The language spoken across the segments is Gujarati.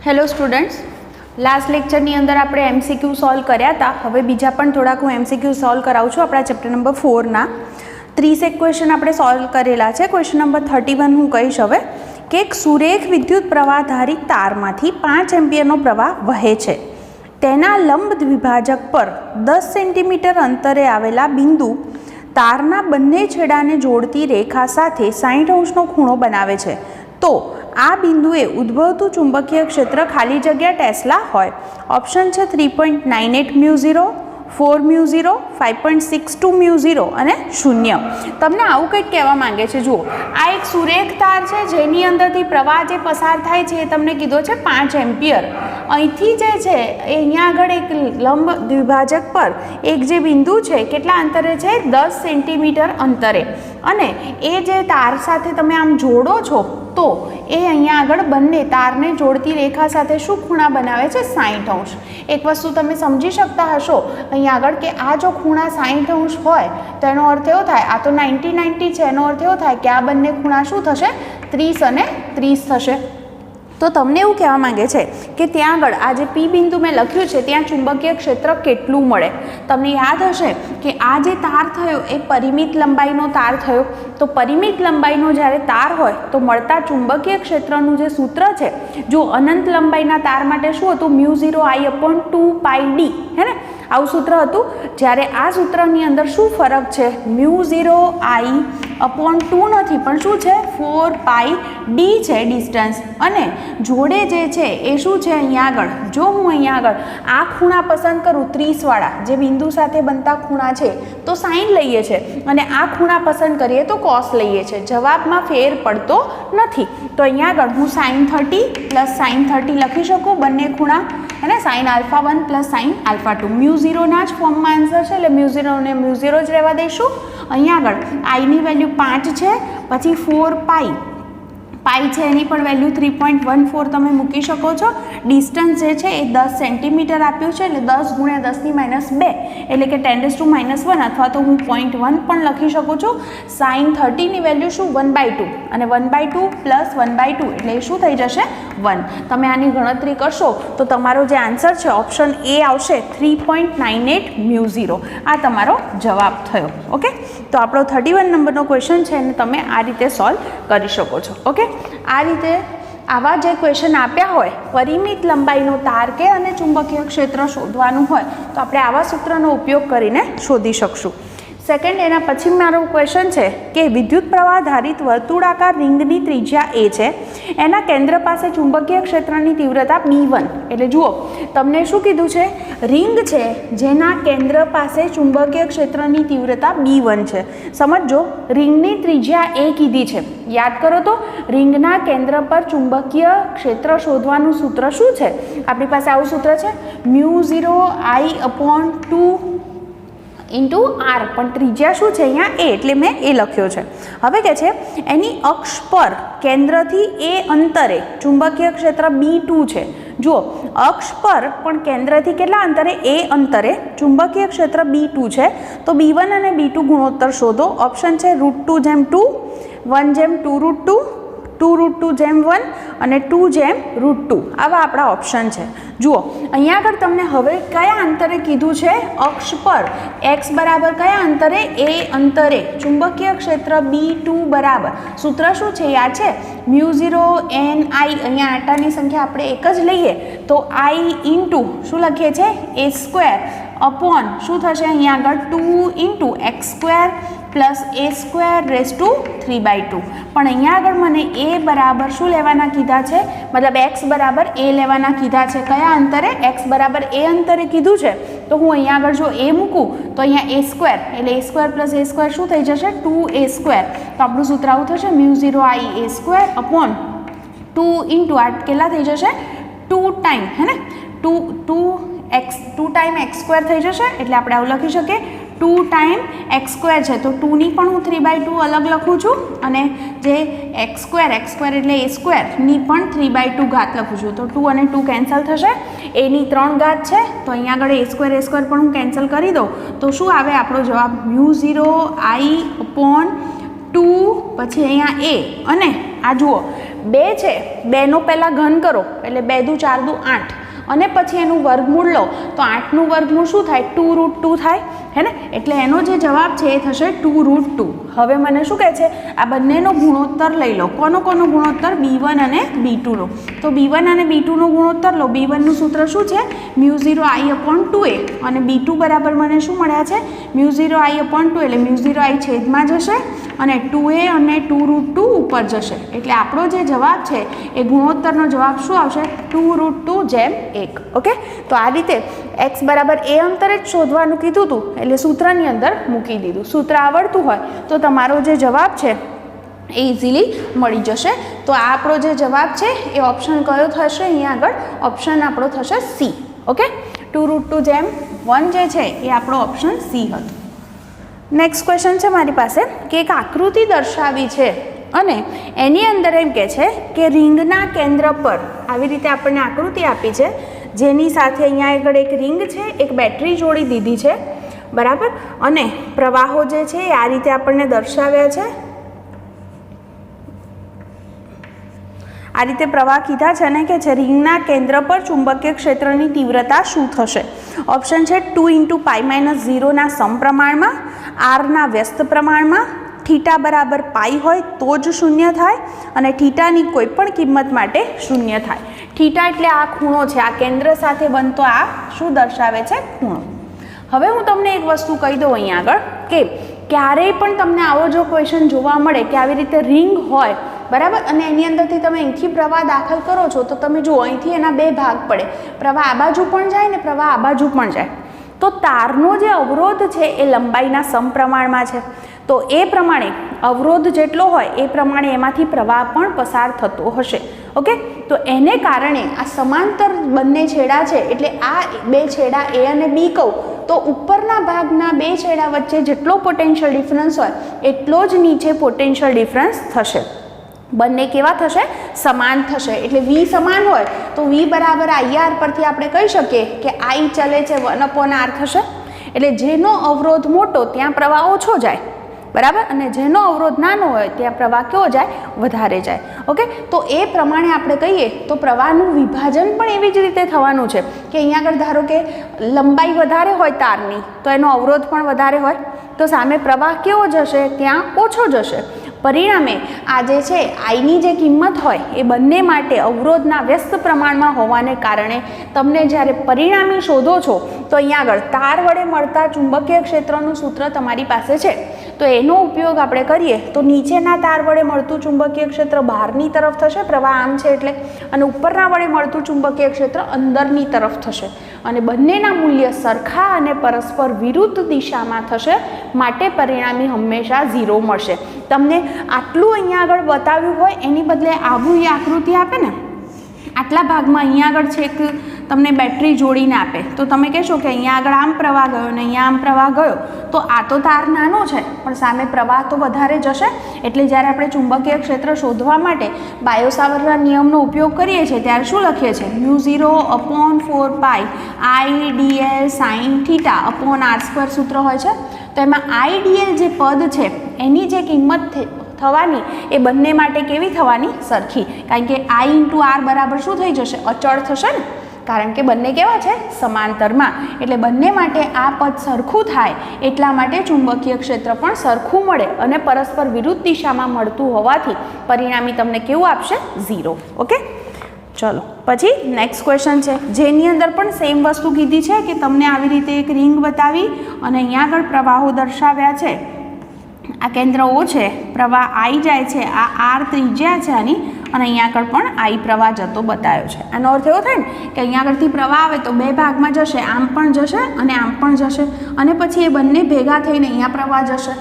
હેલો સ્ટુડન્ટ્સ, લાસ્ટ લેક્ચરની અંદર આપણે એમસીક્યુ સોલ્વ કર્યા હતા. હવે બીજા પણ થોડાક હું એમસીક્યુ સોલ્વ કરાવું છું. આપણા ચેપ્ટર નંબર 4ના 30 ક્વેશ્ચન આપણે સોલ્વ કરેલા છે. ક્વેશ્ચન નંબર 31 હું કહીશ હવે કે એક સુરેખ વિદ્યુત પ્રવાહધારી તારમાંથી 5 એમ્પિયરનો પ્રવાહ વહે છે. તેના લંબ દ્વિભાજક પર 10 સેન્ટીમીટર અંતરે આવેલા બિંદુ તારના બંને છેડાને જોડતી રેખા સાથે 60 અંશનો ખૂણો બનાવે છે. તો આ બિંદુએ ઉદ્ભવતું ચુંબકીય ક્ષેત્ર ખાલી જગ્યા ટેસ્લા હોય. ઓપ્શન છે 3.98 મ્યુ 0, 4 મ્યુ 0, 5.62 મ્યુ 0 અને 0. તમને આવું કંઈક કહેવા માંગે છે. જુઓ, આ એક સુરેખ તાર છે જેની અંદરથી પ્રવાહ જે પસાર થાય છે એ તમને કીધો છે 5 એમ્પિયર. અહીંથી જે છે એ અહીંયા આગળ એક લંબ દ્વિભાજક પર એક જે બિંદુ છે કેટલા અંતરે છે? 10 સેન્ટીમીટર અંતરે. અને એ જે તાર સાથે તમે આમ જોડો છો તો એ અહીંયા આગળ બંને તારને જોડતી રેખા સાથે શું ખૂણા બનાવે છે? 60 અંશ. એક વસ્તુ તમે સમજી શકતા હશો અહીંયા આગળ કે આ જો ખૂણા 60 અંશ હોય તો એનો અર્થ એવો થાય, આ તો 90 છે, એનો અર્થ એવો થાય કે આ બંને ખૂણા શું થશે? 30 અને 30 થશે. તો તમને એવું કહેવા માંગે છે કે ત્યાં આગળ આ જે પી બિંદુ મેં લખ્યું છે ત્યાં ચુંબકીય ક્ષેત્ર કેટલું મળે. તમને યાદ હશે કે આ જે તાર થયો એ પરિમિત લંબાઈનો તાર થયો. તો પરિમિત લંબાઈનો જ્યારે તાર હોય તો મળતા ચુંબકીય ક્ષેત્રનું જે સૂત્ર છે, જો અનંત લંબાઈના તાર માટે શું હતું? μ0I/2πd, હે ને? આવું સૂત્ર હતું. જ્યારે આ સૂત્રની અંદર શું ફરક છે? μ0I/2 નથી પણ શું છે? 4πd છે ડિસ્ટન્સ. અને જોડે જે છે એ શું છે? અહીંયા આગળ જો હું અહીંયા આગળ આ ખૂણા પસંદ કરું 30 વાળા જે બિંદુ સાથે બનતા ખૂણા છે તો સાઇન લઈએ છે અને આ ખૂણા પસંદ કરીએ તો કોસ લઈએ છે. જવાબમાં ફેર પડતો નથી. તો અહીંયા આગળ હું sin 30 પ્લસ sin 30 લખી શકું બંને ખૂણા, અને sin α1 પ્લસ sin α2. μ0 ના જ ફોર્મમાં આન્સર છે એટલે μ0 ને μ0 જ રહેવા દઈશું. અહીંયા આગળ આઈની વેલ્યુ 5 છે, પછી 4π છે એની પણ વેલ્યુ 3.14 તમે મૂકી શકો છો. ડિસ્ટન્સ જે છે એ 10 સેન્ટીમીટર આપ્યું છે એટલે 10 × 10⁻2 એટલે કે 10⁻1 અથવા તો હું 0.1 પણ લખી શકું છું. sin 30ની વેલ્યુ શું? 1/2 અને 1/2 પ્લસ 1/2 એટલે શું થઈ જશે? 1. તમે આની ગણતરી કરશો તો તમારો જે આન્સર છે ઓપ્શન એ આવશે 3.98 મ્યુ 0. આ તમારો જવાબ થયો. ઓકે, તો આપણો 31 નંબરનો ક્વેશ્ચન છે અને તમે આ રીતે સોલ્વ કરી શકો છો. ઓકે, આ રીતે આવા જે ક્વેશ્ચન આપ્યા હોય, પરિમિત લંબાઈનો તાર કે અને ચુંબકીય ક્ષેત્ર શોધવાનું હોય તો આપણે આવા સૂત્રનો ઉપયોગ કરીને શોધી શકશું. સેકન્ડ, એના પછી મારો ક્વેશ્ચન છે કે વિદ્યુત પ્રવાહ ધારિત વર્તુળાકાર રિંગની ત્રિજ્યા એ છે. એના કેન્દ્ર પાસે ચુંબકીય ક્ષેત્રની તીવ્રતા B1. એટલે જુઓ, તમને શું કીધું છે? રિંગ છે જેના કેન્દ્ર પાસે ચુંબકીય ક્ષેત્રની તીવ્રતા B1 છે. સમજો, રિંગની ત્રિજ્યા એ કીધી છે. યાદ કરો તો રિંગના કેન્દ્ર પર ચુંબકીય ક્ષેત્ર શોધવાનું સૂત્ર શું છે? આપણી પાસે આવું સૂત્ર છે μ0I/2 × r, પણ ત્રિજ્યા શું છે અહીંયા? એ, એટલે મેં એ લખ્યો છે. હવે કે છે એની અક્ષ પર કેન્દ્રથી એ અંતરે ચુંબકીય ક્ષેત્ર B2 છે. જુઓ, અક્ષ પર પણ કેન્દ્રથી કેટલા અંતરે? એ અંતરે ચુંબકીય ક્ષેત્ર B2 છે. તો B1 અને B2 ગુણોત્તર શોધો. ઓપ્શન છે √2/2, 1/2√2, 2√2/1 અને 2/√2. આવા આપણા ઓપ્શન છે. જુઓ, અહીંયા આગળ તમને હવે કયા અંતરે કીધું છે? અક્ષ પર x બરાબર કયા અંતરે? એ અંતરે ચુંબકીય ક્ષેત્ર B2 બરાબર સૂત્ર શું છે? યાદ છે? μ0 ni. અહીંયા આટાની સંખ્યા આપણે એક જ લઈએ તો I × શું લખીએ છીએ? a² અપોન શું થશે અહીંયા આગળ? 2 × x² પ્લસ a² 3/2. પણ અહીંયા આગળ મને a બરાબર શું લેવાના કીધા છે? મતલબ x બરાબર a લેવાના કીધા છે. કયા અંતરે? x બરાબર a અંતરે કીધું છે. તો હું અહીંયા આગળ જો a મૂકું તો અહીંયા a² એટલે a² પ્લસ a² શું થઈ જશે? 2a². તો આપણું સૂત્ર આવું થશે μ0I/a² અપોન 2 × આ કેટલા થઈ જશે? 2 ટાઈમ, હે ને? 2 ટાઈમ x² થઈ જશે એટલે આપણે આવું લખી શકીએ 2 ટાઈમ x² છે તો 2ની પણ હું 3/2 અલગ લખું છું અને જે x² એટલે a² ની પણ 3/2 ઘાત લખું છું. તો 2 અને 2 કેન્સલ થશે. એની 3 ઘાત છે તો અહીંયા આગળ a² પણ હું કેન્સલ કરી દઉં તો શું આવે આપણો જવાબ? μ0I/2 પછી અહીંયા a અને આ જુઓ 2 છે 2નો પહેલાં ઘન કરો એટલે 2 દુ 4 દુ 8 અને પછી એનું વર્ગમૂળ લો તો 8નું વર્ગમૂળ શું થાય 2√2 થાય હે ને એટલે એનો જે જવાબ છે એ થશે 2√2. હવે મને શું કહે છે આ બંનેનો ગુણોત્તર લઈ લો. કોનો ગુણોત્તર b1 અને b2 નો. તો b1 અને b2 નો ગુણોત્તર લો. b1 નું સૂત્ર શું છે μ0i/2a અને b2 બરાબર મને શું મળ્યા છે μ0i/2 એટલે μ0i છેદમાં જશે અને 2a અને 2√2 ઉપર જશે એટલે આપણો જે જવાબ છે એ ગુણોત્તરનો જવાબ શું આવશે 2√2/1. ઓકે તો આ રીતે x બરાબર a અંતરે જ શોધવાનું કીધું હતું એટલે સૂત્રની અંદર મૂકી દીધું. સૂત્ર આવડતું હોય તો તમારો જે જવાબ છે એ ઇઝીલી મળી જશે. તો આ આપણો જે જવાબ છે એ ઓપ્શન કયો થશે અહીંયા આગળ ઓપ્શન આપણો થશે C. ઓકે 2√2/1 જે છે એ આપણો ઓપ્શન C હતો. નેક્સ્ટ ક્વેશ્ચન છે મારી પાસે કે એક આકૃતિ દર્શાવી છે અને એની અંદર એમ કહે છે કે રિંગના કેન્દ્ર પર આવી રીતે આપણને આકૃતિ આપી છે જેની સાથે અહીંયા આગળ એક રિંગ છે એક બેટરી જોડી દીધી છે બરાબર અને પ્રવાહો જે છે એ આ રીતે આપણને દર્શાવ્યા છે. આ રીતે પ્રવાહ કીધા છે ને કે છે રિંગના કેન્દ્ર પર ચુંબકીય ક્ષેત્રની તીવ્રતા શું થશે. ઓપ્શન છે 2 × π - 0 ના સમપ્રમાણમાં, r ના વ્યસ્ત પ્રમાણમાં, થીટા બરાબર પાઈ હોય તો જ શૂન્ય થાય અને થીટાની કોઈ પણ કિંમત માટે શૂન્ય થાય. થીટા એટલે આ ખૂણો છે, આ કેન્દ્ર સાથે બનતો આ શું દર્શાવે છે ખૂણો. હવે હું તમને એક વસ્તુ કહી દઉં અહીંયા આગળ કે ક્યારેય પણ તમને આવો જો ક્વેશ્ચન જોવા મળે કે આવી રીતે રિંગ હોય બરાબર અને એની અંદરથી તમે અહીંથી પ્રવાહ દાખલ કરો છો તો તમે જુઓ અહીંથી એના 2 ભાગ પડે, પ્રવાહ આ બાજુ પણ જાય ને પ્રવાહ આ બાજુ પણ જાય. તો તારનો જે અવરોધ છે એ લંબાઈના સમપ્રમાણમાં છે. તો એ પ્રમાણે અવરોધ જેટલો હોય એ પ્રમાણે એમાંથી પ્રવાહ પણ પસાર થતો હશે. ઓકે તો એને કારણે આ સમાંતર બંને છેડા છે એટલે આ 2 છેડા A અને B કહું તો ઉપરના ભાગના 2 છેડા વચ્ચે જેટલો પોટેન્શિયલ ડિફરન્સ હોય એટલો જ નીચે પોટેન્શિયલ ડિફરન્સ થશે. બંને કેવા થશે સમાન થશે એટલે V સમાન હોય તો V બરાબર IR પરથી આપણે કહી શકીએ કે I ચલે છે 1/r થશે. એટલે જેનો અવરોધ મોટો ત્યાં પ્રવાહ ઓછો જાય બરાબર અને જેનો અવરોધ નાનો હોય ત્યાં પ્રવાહ કેવો જાય વધારે જાય. ઓકે તો એ પ્રમાણે આપણે કહીએ તો પ્રવાહનું વિભાજન પણ એવી જ રીતે થવાનું છે કે અહીંયા આગળ ધારો કે લંબાઈ વધારે હોય તારની તો એનો અવરોધ પણ વધારે હોય તો સામે પ્રવાહ કેવો જશે ત્યાં ઓછો જશે. પરિણામે આ જે છે આઈની જે કિંમત હોય એ બંને માટે અવરોધના વ્યસ્ત પ્રમાણમાં હોવાને કારણે તમને જ્યારે પરિણામી શોધો છો તો અહીંયા આગળ તાર વડે મળતા ચુંબકીય ક્ષેત્રનું સૂત્ર તમારી પાસે છે તો એનો ઉપયોગ આપણે કરીએ તો નીચેના તાર વડે મળતું ચુંબકીય ક્ષેત્ર બહારની તરફ થશે પ્રવાહ આમ છે એટલે અને ઉપરના વડે મળતું ચુંબકીય ક્ષેત્ર અંદરની તરફ થશે અને બંનેના મૂલ્ય સરખા અને પરસ્પર વિરુદ્ધ દિશામાં થશે માટે પરિણામી હંમેશા 0 મળશે. તમને આટલું અહીંયા આગળ બતાવ્યું હોય એની બદલે આવું એ આકૃતિ આપે ને આટલા ભાગમાં અહીંયા આગળ છે એક તમને બેટરી જોડીને આપે તો તમે કહેશો કે અહીંયા આગળ આમ પ્રવાહ ગયો ને અહીંયા આમ પ્રવાહ ગયો તો આ તો તાર નાનો છે પણ સામે પ્રવાહ તો વધારે જશે. એટલે જ્યારે આપણે ચુંબકીય ક્ષેત્ર શોધવા માટે બાયો-સાવર્ટના નિયમનો ઉપયોગ કરીએ છીએ ત્યારે શું લખીએ છીએ μ0/4π IdL sin θ/r² સૂત્ર હોય છે. તો એમાં IdL જે પદ છે એની જે કિંમત થવાની એ બંને માટે કેવી થવાની સરખી કારણ કે I × r બરાબર શું થઈ જશે અચળ થશે ને કારણ કે બંને કેવા છે સમાંતરમાં એટલે બંને માટે આ પદ સરખું થાય એટલા માટે ચુંબકીય ક્ષેત્ર પણ સરખું મળે અને પરસ્પર વિરુદ્ધ દિશામાં મળતું હોવાથી પરિણામી તમને કેવું આપશે 0. ઓકે ચલો પછી નેક્સ્ટ ક્વેશ્ચન છે જેની અંદર પણ સેમ વસ્તુ કીધી છે કે તમને આવી રીતે એક રિંગ બતાવી અને અહીંયા આગળ પ્રવાહો દર્શાવ્યા છે. આ કેન્દ્ર O છે પ્રવાહ I જાય છે આ R ત્રિજ્યા છે આની અને અહીંયા આગળ પણ I પ્રવાહ જતો બતાવ્યો છે. આનો અર્થ એવો થાય ને કે અહીંયા આગળથી પ્રવાહ આવે તો 2 ભાગમાં જશે આમ પણ જશે અને આમ પણ જશે અને પછી એ બંને ભેગા થઈને અહીંયા પ્રવાહ જશે.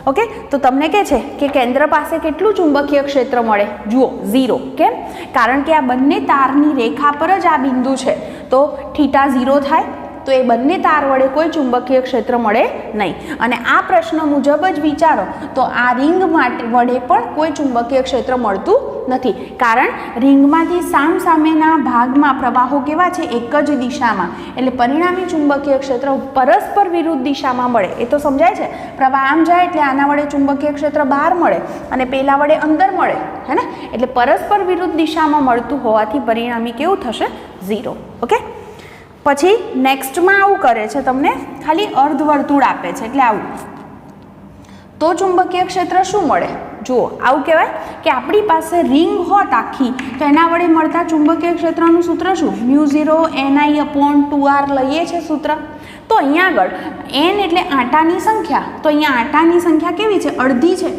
ઓકે તો તમને કહે છે કે કેન્દ્ર પાસે કેટલું ચુંબકીય ક્ષેત્ર મળે જુઓ 0. કેમ કારણ કે આ બંને તારની રેખા પર જ આ બિંદુ છે તો થીટા 0 થાય તો એ બંને તાર વડે કોઈ ચુંબકીય ક્ષેત્ર મળે નહીં અને આ પ્રશ્ન મુજબ જ વિચારો તો આ રિંગ માટે વડે પણ કોઈ ચુંબકીય ક્ષેત્ર મળતું નથી, કારણ રિંગમાંથી સામસામેના ભાગમાં પ્રવાહો કેવા છે, એક જ દિશામાં, એટલે પરિણામી ચુંબકીય ક્ષેત્ર પરસ્પર વિરુદ્ધ દિશામાં મળે. એ તો સમજાય છે. પ્રવાહ આમ જાય એટલે આના વડે ચુંબકીય ક્ષેત્ર બહાર મળે અને પેલા વડે અંદર મળે, હે ને? એટલે પરસ્પર વિરુદ્ધ દિશામાં મળતું હોવાથી પરિણામી કેવું થશે, 0. ઓકે. પછી નેક્સ્ટમાં આવું કરે છે, તમને ખાલી અર્ધવર્તુળ આપે છે, એટલે આવું. તો ચુંબકીય ક્ષેત્ર શું મળે? જુઓ, આવું કહેવાય કે આપણી પાસે રિંગ હોત આખી, તો એના વડે મળતા ચુંબકીય ક્ષેત્રનું સૂત્ર શું? μ0 ni/2r લઈએ છે સૂત્ર. તો અહીંયા આગળ n એટલે આંટાની સંખ્યા, તો અહીંયા આંટાની સંખ્યા કેવી છે? અડધી છે.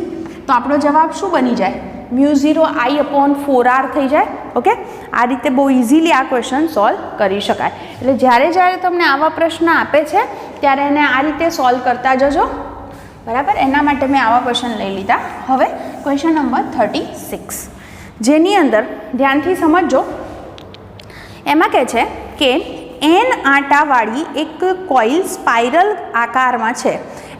તો આપણો જવાબ શું બની જાય? μ0I/4r થઈ જાય. ઓકે. આ રીતે બહુ ઇઝીલી આ ક્વેશ્ચન સોલ્વ કરી શકાય. એટલે જ્યારે તમને આવા પ્રશ્ન આપે છે ત્યારે એને આ રીતે સોલ્વ કરતા જજો, બરાબર. એના માટે મેં આવા ક્વેશ્ચન લઈ લીધા. હવે ક્વેશ્ચન નંબર 36, જેની અંદર ધ્યાનથી સમજજો. એમાં કહે છે કે n આંટાવાળી એક કોઇલ સ્પાઇરલ આકારમાં છે.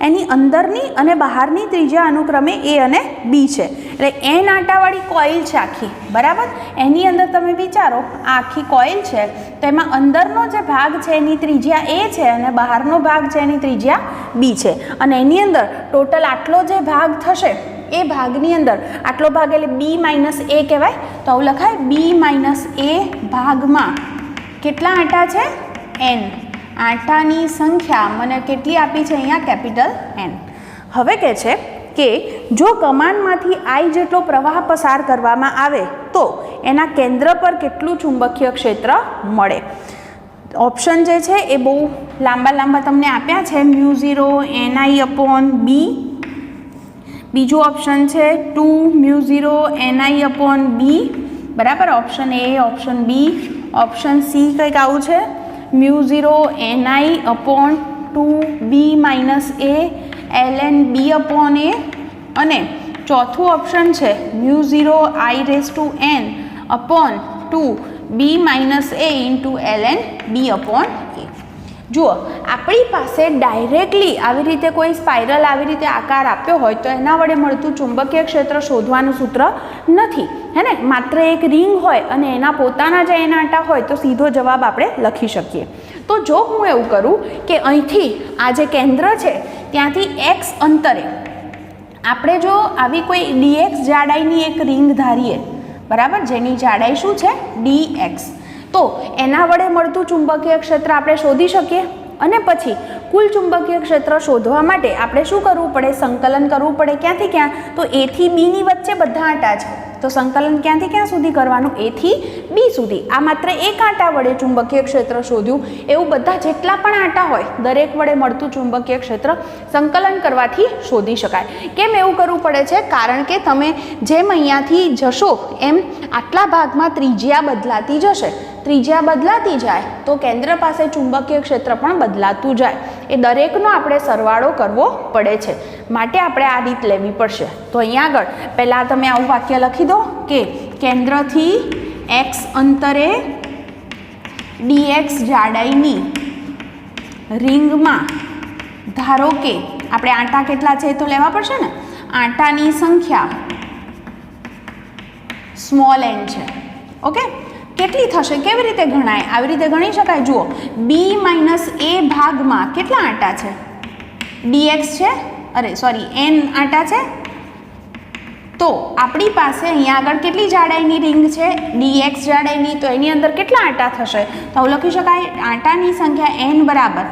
એની અંદરની અને બહારની ત્રિજ્યા અનુક્રમે a અને b છે. એટલે n આંટાવાળી કોઇલ છે આખી, બરાબર. એની અંદર તમે વિચારો, આ આખી કોઇલ છે, તો એમાં અંદરનો જે ભાગ છે એની ત્રિજ્યા a છે અને બહારનો ભાગ છે એની ત્રિજ્યા b છે. અને એની અંદર ટોટલ આટલો જે ભાગ થશે એ ભાગની અંદર આટલો ભાગ એટલે b - a કહેવાય. તો આવું લખાય, b - a ભાગમાં કેટલા આંટા છે? n. આંટાની સંખ્યા મને કેટલી આપી છે અહીંયા? Capital N. હવે કહે છે કે જો કમાનમાંથી I જેટલો પ્રવાહ પસાર કરવામાં આવે તો એના કેન્દ્ર પર કેટલું ચુંબકીય ક્ષેત્ર મળે? ઓપ્શન જે છે એ બહુ લાંબા તમને આપ્યા છે. μ0 ni/b. બીજું ઓપ્શન છે 2 μ0 ni/b, બરાબર. Option A, option B, option C કંઈક આવું છે, μ0 ni/2b - a ln b/a. અને ચોથું ઓપ્શન છે μ0 I/n/2b - a ln b/a. જુઓ, આપણી પાસે ડાયરેક્ટલી આવી રીતે કોઈ સ્પાઇરલ આવી રીતે આકાર આપ્યો હોય તો એના વડે મળતું ચુંબકીય ક્ષેત્ર શોધવાનું સૂત્ર નથી, હે ને? માત્ર એક રિંગ હોય અને એના પોતાના જે એના આંટા હોય તો સીધો જવાબ આપણે લખી શકીએ. તો જો હું એવું કરું કે અહીંથી આ જે કેન્દ્ર છે ત્યાંથી x અંતરે આપણે જો આવી કોઈ dx જાડાઈની એક રિંગ ધારીએ, બરાબર, જેની જાડાઈ શું છે? dx. તો એના વડે મળતું ચુંબકીય ક્ષેત્ર આપણે શોધી શકીએ. અને પછી કુલ ચુંબકીય ક્ષેત્ર શોધવા માટે આપણે શું કરવું પડે? સંકલન કરવું પડે. ક્યાંથી ક્યાં? તો a થી b ની વચ્ચે બધા આંટા છે, તો સંકલન ક્યાંથી ક્યાં સુધી કરવાનું? a થી b સુધી. આ માત્ર એક આંટા વડે ચુંબકીય ક્ષેત્ર શોધ્યું, એવું બધા જેટલા પણ આંટા હોય દરેક વડે મળતું ચુંબકીય ક્ષેત્ર સંકલન કરવાથી શોધી શકાય. કેમ એવું કરવું પડે છે? કારણ કે તમે જેમ અહીંયાથી જશો એમ આટલા ભાગમાં ત્રિજ્યા બદલાતી જશે. ત્રિજ્યા બદલાતી જાય તો કેન્દ્ર પાસે ચુંબકીય ક્ષેત્ર પણ બદલાતું જાય. એ દરેકનો આપણે સરવાળો કરવો પડે છે, માટે આપણે આ રીત લેવી પડશે. તો અહીંયા આગળ પહેલાં તમે આવું વાક્ય લખી દો કે કેન્દ્રથી x અંતરે dx જાડાઈની રિંગમાં ધારો કે આપણે આંટા કેટલા છે એ તો લેવા પડશે ને. આંટાની સંખ્યા સ્મોલ n છે. ઓકે. કેટલી થશે? કેવી રીતે ગણાય? આવી રીતે ગણી શકાય. જુઓ, b - a ભાગમાં કેટલા આંટા છે? dx છે, n આંટા છે. તો આપણી પાસે અહીંયા આગળ કેટલી જાડાઈની રિંગ છે? dx જાડાઈની. તો એની અંદર કેટલા આંટા થશે? તો આવું લખી શકાય, આંટાની સંખ્યા n બરાબર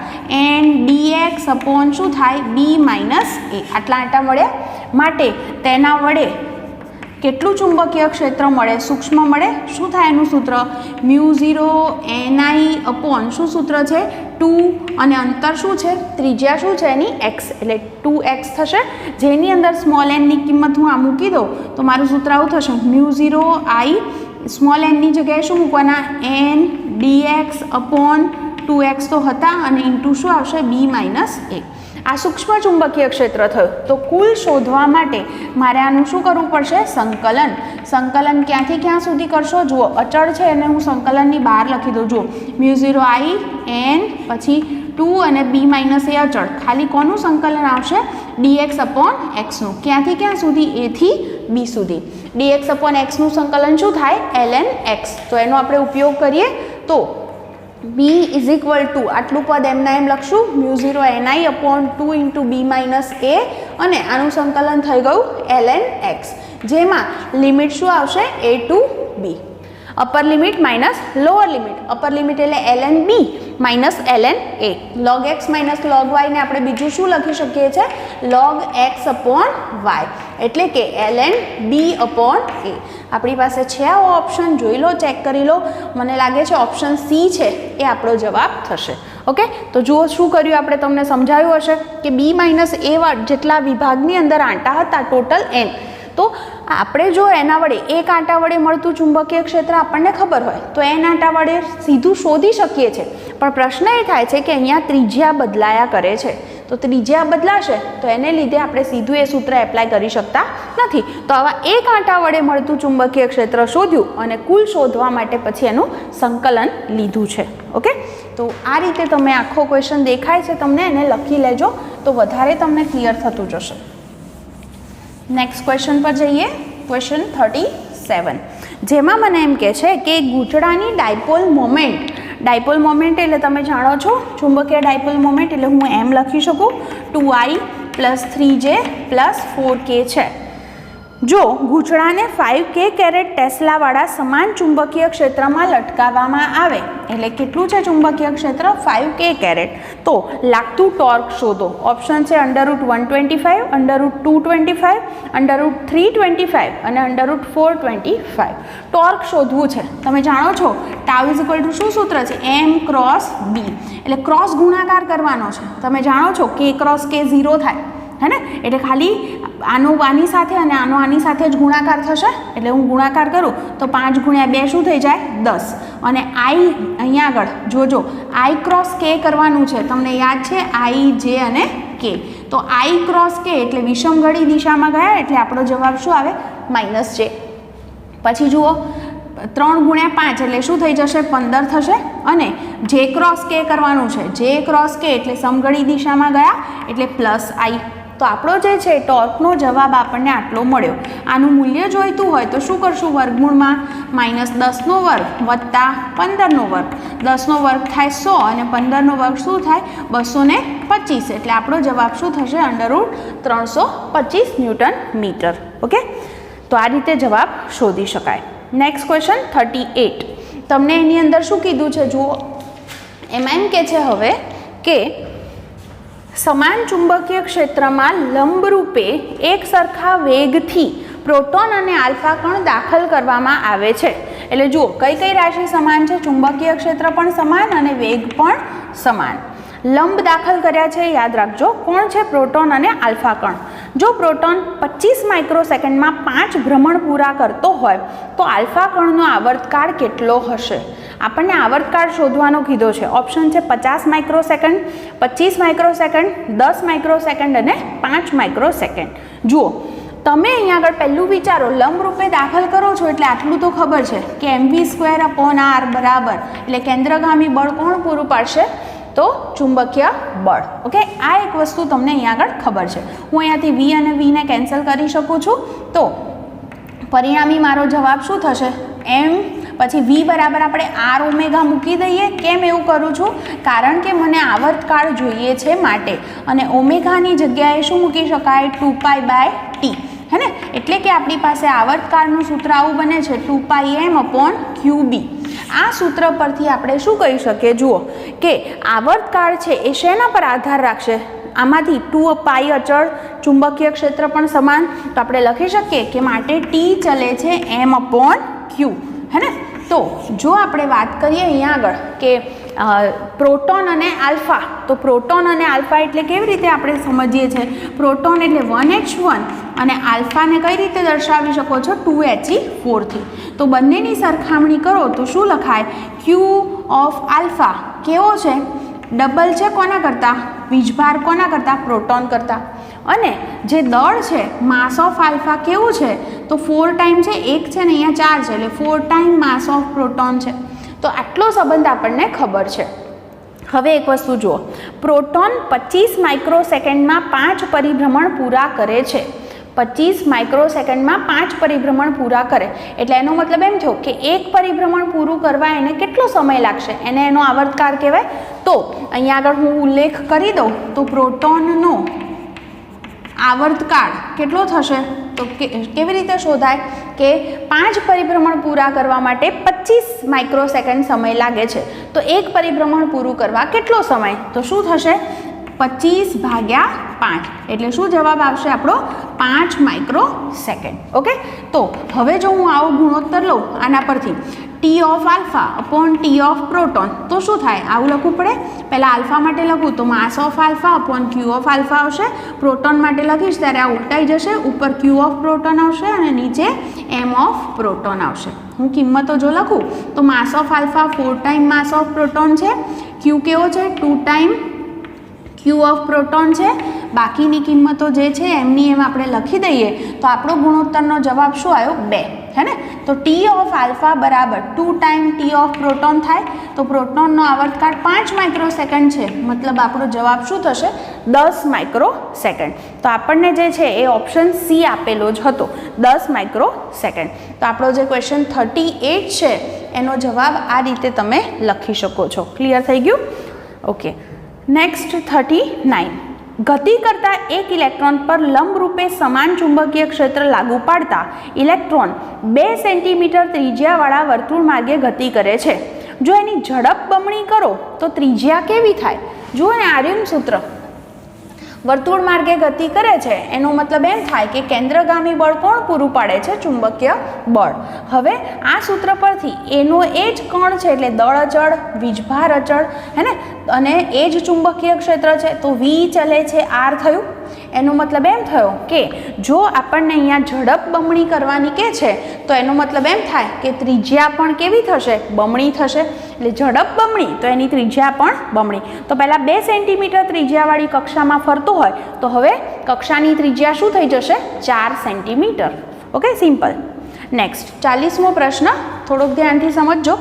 n dx / શું થાય? b - a. આટલા આંટા મળ્યા. માટે તેના વડે કેટલું ચુંબકીય ક્ષેત્ર મળે? સૂક્ષ્મ મળે. શું થાય એનું સૂત્ર? μ0 ni/ શું સૂત્ર છે? 2 અને અંતર શું છે? ત્રિજ્યા શું છે એની? x, એટલે 2x થશે. જેની અંદર સ્મોલ n ની કિંમત હું આ મૂકી દઉં તો મારું સૂત્ર આવું થશે, μ0 I સ્મોલ n ની જગ્યાએ શું મૂકવાના? n dx / 2x તો હતા અને ઇન્ટુ શું આવશે? b - a. આ સૂક્ષ્મ ચુંબકીય ક્ષેત્ર થયું. તો કુલ શોધવા માટે મારે આનું શું કરવું પડશે? સંકલન. સંકલન ક્યાંથી ક્યાં સુધી કરશો? જુઓ, અચળ છે અને હું સંકલનની બહાર લખી દઉં. જુઓ, μ0 I n પછી 2 અને b - a અચળ. ખાલી કોનું સંકલન આવશે? dx / x નું. ક્યાંથી ક્યાં સુધી? a થી બી સુધી. dx અપોન એક્સનું સંકલન શું થાય? ln x. તો એનો આપણે ઉપયોગ કરીએ તો b ઇઝ ઇક્વલ ટુ આટલું પદ એમના એમ લખશું μ0 ni upon 2 into b minus a અને આનું સંકલન થઈ ગયું ln x, જેમાં લિમિટ શું આવશે? a to b. Upper limit minus lower limit. Upper limit એટલે ln b minus ln a. log x minus log y ને આપણે બીજું શું લખી શકીએ છીએ? log x અપોન y, એટલે કે ln b અપોન a. આપણી પાસે છે આ ઓપ્શન, જોઈ લો, ચેક કરી લો. મને લાગે છે ઓપ્શન સી છે એ આપણો જવાબ થશે. ઓકે, તો જુઓ શું કર્યું આપણે, તમને સમજાવ્યું હશે કે b માઇનસ a જેટલા વિભાગની અંદર આંટા હતા ટોટલ n, તો આપણે જો એના વડે એક આંટા વડે મળતું ચુંબકીય ક્ષેત્ર આપણને ખબર હોય તો n આંટા વડે સીધું શોધી શકીએ છીએ. પણ પ્રશ્ન એ થાય છે કે અહીંયા ત્રિજ્યા બદલાયા કરે છે, તો ત્રિજ્યા બદલાશે તો એને લીધે આપણે સીધું એ સૂત્ર એપ્લાય કરી શકતા નથી. તો આવા એક આંટા વડે મળતું ચુંબકીય ક્ષેત્ર શોધ્યું અને કુલ શોધવા માટે પછી એનું સંકલન લીધું છે. ઓકે, તો આ રીતે તમે આખો ક્વેશ્ચન દેખાય છે તમને, એને લખી લેજો તો વધારે તમને ક્લિયર થતું જશે. નેક્સ્ટ ક્વેશ્ચન પર જઈએ. ક્વેશ્ચન 37, જેમાં મને એમ કહે છે કે ગૂંચળાની ડાયપોલ મોમેન્ટ. ડાયપોલ મોમેન્ટ એટલે તમે જાણો છો ચુંબકીય ડાયપોલ મોમેન્ટ એટલે હું એમ લખી શકું 2i plus 3j plus 4k છે. જો ગૂંચળાને 5k કેરેટ ટેસ્લાવાળા સમાન ચુંબકીય ક્ષેત્રમાં લટકાવવામાં આવે, એટલે કેટલું છે ચુંબકીય ક્ષેત્ર? 5k caret. તો લાગતું ટોર્ક શોધો. ઓપ્શન છે √125, √225, √325 અને √425. ટોર્ક શોધવું છે. તમે જાણો છો ટાઉ ઇઝ ઇક્વલ ટુ શું સૂત્ર છે? m ક્રોસ b, એટલે ક્રોસ ગુણાકાર કરવાનો છે. તમે જાણો છો k ક્રોસ k 0 થાય, હે ને? એટલે ખાલી આનો આની સાથે અને આનો આની સાથે જ ગુણાકાર થશે. એટલે હું ગુણાકાર કરું તો 5 ગુણ્યા 2 શું થઈ જાય? 10. અને i અહીંયા આગળ જોજો i ક્રોસ k કરવાનું છે. તમને યાદ છે i, j અને k. તો i ક્રોસ k એટલે વિષમઘડી દિશામાં ગયા એટલે આપણો જવાબ શું આવે? -j. પછી જુઓ 3 ગુણ્યા 5 એટલે શું થઈ જશે? 15 થશે. અને j ક્રોસ k કરવાનું છે. j ક્રોસ k એટલે સમઘડી દિશામાં ગયા એટલે +i. તો આપણો જે છે ટોર્કનો જવાબ આપણને આટલો મળ્યો. આનું મૂલ્ય જોઈતું હોય તો શું કરશું? વર્ગમૂળમાં -10નો વર્ગ વત્તા 15નો વર્ગ. 10નો વર્ગ થાય 100 અને 15નો વર્ગ શું થાય? 225. એટલે આપણો જવાબ શું થશે? √325 ન્યૂટન મીટર. ઓકે, તો આ રીતે જવાબ શોધી શકાય. Next question 38. તમને એની અંદર શું કીધું છે જુઓ. એમાં એમ કે છે હવે કે સમાન ચુંબકીય ક્ષેત્રમાં લંબરૂપે એક સરખા વેગથી પ્રોટોન અને આલ્ફા કણ દાખલ કરવામાં આવે છે. એટલે જુઓ કઈ કઈ રાશિ સમાન છે? ચુંબકીય ક્ષેત્ર પણ સમાન અને વેગ પણ સમાન. લંબ દાખલ કર્યા છે, યાદ રાખજો. કોણ છે? પ્રોટોન અને આલ્ફા કણ. જો પ્રોટોન 25 માઇક્રોસેકન્ડમાં 5 ભ્રમણ પૂરા કરતો હોય તો આલ્ફા કણનો આવર્તકાળ કેટલો હશે? આપણને આવર્તકાળ શોધવાનો કીધો છે. ઓપ્શન છે 50 માઇક્રોસેકન્ડ, 25 માઇક્રોસેકન્ડ, 10 માઇક્રોસેકન્ડ અને 5 માઇક્રોસેકન્ડ. જુઓ તમે અહીંયા આગળ પહેલું વિચારો, લંબ રૂપે દાખલ કરો છો એટલે આટલું તો ખબર છે કે mv²/r બરાબર, એટલે કેન્દ્રગામી બળ કોણ પૂરું પાડશે? તો ચુંબકીય બળ. ઓકે, આ એક વસ્તુ તમને અહીંયા આગળ ખબર છે. હું અહીંયાથી v અને v ને કેન્સલ કરી શકું છું. તો પરિણામી મારો જવાબ શું થશે? m પછી v બરાબર આપણે r ઓમેગા મૂકી દઈએ. કેમ એવું કરું છું? કારણ કે મને આવર્તકાળ જોઈએ છે માટે. અને ઓમેગાની જગ્યાએ શું મૂકી શકાય? 2π/t, હે ને? એટલે કે આપણી પાસે આવર્તકાળનું સૂત્ર આવું બને છે 2πm/qb. આ સૂત્ર પરથી આપણે શું કહી શકીએ? જુઓ કે આવર્તકાળ છે એ શેના પર આધાર રાખશે? આમાંથી 2π અચળ, ચુંબકીય ક્ષેત્ર પણ સમાન, તો આપણે લખી શકીએ કે માટે t ચલે છે m/q, હે ને? તો જો આપણે વાત કરીએ અહીંયા આગળ કે પ્રોટોન અને આલ્ફા, તો પ્રોટોન અને આલ્ફા એટલે કેવી રીતે આપણે સમજીએ છીએ? પ્રોટોન એટલે 1h1 અને આલ્ફાને કઈ રીતે દર્શાવી શકો છો? 2he4 થી. તો બંનેની સરખામણી કરો તો શું લખાય? q ઓફ આલ્ફા કેવો છે? ડબલ છે કોના કરતાં? વીજભાર કોના કરતાં? પ્રોટોન કરતાં. અને જે દળ છે માસ ઓફ આલ્ફા કેવું છે? તો 4 ટાઈમ છે, 1 છે ને અહીંયા 4 છે એટલે 4 ટાઈમ માસ ઓફ પ્રોટોન છે. તો આટલો સંબંધ આપણને ખબર છે. હવે એક વસ્તુ જુઓ, પ્રોટોન 25 માઇક્રોસેકન્ડમાં 5 પરિભ્રમણ પૂરા કરે છે. 25 માઇક્રોસેકન્ડમાં 5 પરિભ્રમણ પૂરા કરે, એટલે એનો મતલબ એમ થયો કે એક પરિભ્રમણ પૂરું કરવા એને કેટલો સમય લાગશે, એને એનો આવર્તકાળ કહેવાય. તો અહીંયા આગળ હું ઉલ્લેખ કરી દઉં તો પ્રોટોનનો આવર્તકાળ કેટલો થશે, તો કેવી રીતે શોધાય કે 5 પરિભ્રમણ પૂરા કરવા માટે 25 માઇક્રોસેકન્ડ સમય લાગે છે, તો એક પરિભ્રમણ પૂરું કરવા કેટલો સમય, તો શું થશે 25/5, એટલે શું જવાબ આવશે આપણો 5 માઇક્રોસેકન્ડ. ઓકે, તો હવે જો હું આવો ગુણોત્તર લઉં આના પરથી T of alpha upon T of proton, તો શું થાય, આવું લખવું પડે. પહેલાં આલ્ફા માટે લખું તો માસ of alpha upon Q of alpha આવશે. પ્રોટોન માટે લખીશ ત્યારે આ ઉલટાઈ જશે, ઉપર ક્યુ ઓફ પ્રોટોન આવશે અને નીચે એમ ઓફ પ્રોટોન આવશે. હું કિંમતો જો લખું તો માસ of alpha 4 time mass of proton છે, ક્યુ કેવો છે 2 ટાઈમ ક્યુ ઓફ પ્રોટોન છે. બાકીની કિંમતો જે છે એમની એમ આપણે લખી દઈએ તો આપણો ગુણોત્તરનો જવાબ શું આવ્યો 2, હે ને. તો ટી ઓફ આલ્ફા બરાબર 2 ટાઈમ ટી ઓફ પ્રોટોન થાય, તો પ્રોટોનનો આવર્તકાળ 5 માઇક્રોસેકન્ડ છે, મતલબ આપણો જવાબ શું થશે 10 માઇક્રોસેકન્ડ. તો આપણને જે છે એ ઓપ્શન સી આપેલો જ હતો 10 માઇક્રોસેકન્ડ. તો આપણો જે ક્વેશ્ચન 38 છે એનો જવાબ આ રીતે તમે લખી શકો છો. ક્લિયર થઈ ગયું? Okay, next 39. ગતિ કરતા એક ઇલેક્ટ્રોન પર લંબરૂપે સમાન ચુંબકીય ક્ષેત્ર લાગુ પાડતા ઇલેક્ટ્રોન 2 સેન્ટીમીટર ત્રિજ્યાવાળા વર્તુળ માર્ગે ગતિ કરે છે. જો એની ઝડપ બમણી કરો તો ત્રિજ્યા કેવી થાય? જુઓ ને આર્યન સૂત્ર, વર્તુળ માર્ગે ગતિ કરે છે એનો મતલબ એમ થાય કે કેન્દ્રગામી બળ કોણ પૂરું પાડે છે? ચુંબકીય બળ. હવે આ સૂત્ર પરથી એનો એ જ કણ છે એટલે દળ અચળ, વીજભાર અચળ, હે ને, અને એ જ ચુંબકીય ક્ષેત્ર છે તો વી ચલે છે આર થયું. એનો મતલબ એમ થયો કે જો આપણને અહીંયા ઝડપ બમણી કરવાની કે છે તો એનો મતલબ એમ થાય કે ત્રિજ્યા પણ કેવી થશે? બમણી થશે. એટલે ઝડપ બમણી તો એની ત્રિજ્યા પણ બમણી. તો પહેલાં 2 સેન્ટીમીટર ત્રિજ્યાવાળી કક્ષામાં ફરતું હોય તો હવે કક્ષાની ત્રિજ્યા શું થઈ જશે? 4 સેન્ટીમીટર. Okay, simple. નેક્સ્ટ 40મો પ્રશ્ન, થોડોક ધ્યાનથી સમજજો.